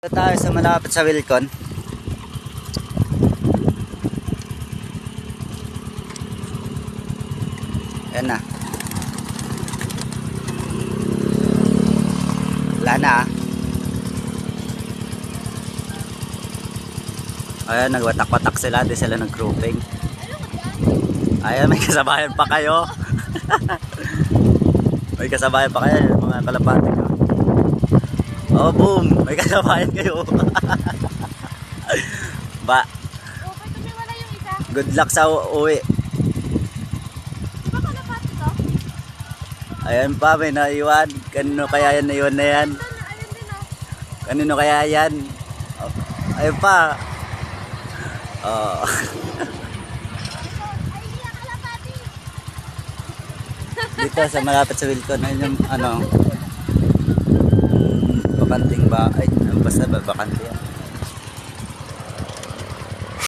Dito tayo sa malapit sa Wilcon. Ayan na. Wala na ah. Ayan, nagwatak-watak sila. Di sila nag-grouping. Ayan, may kasabayan pa kayo. May kasabayan pa kayo, mga kalapati ko. Oh, boom! May kasabayan kayo. Ba? Good luck sa uwi. Di ba kalapati to? Ayan pa, may naiwan. Kanino kaya yan naiwan na yan? Ayun din oh. Kanino kaya yan? Oh, ayun pa. Oh. Ay, hindi na kalapati. Dito sa malapit sa Wilcon, ayun yung ano, bakanting ba? Ay, basta bakante yan.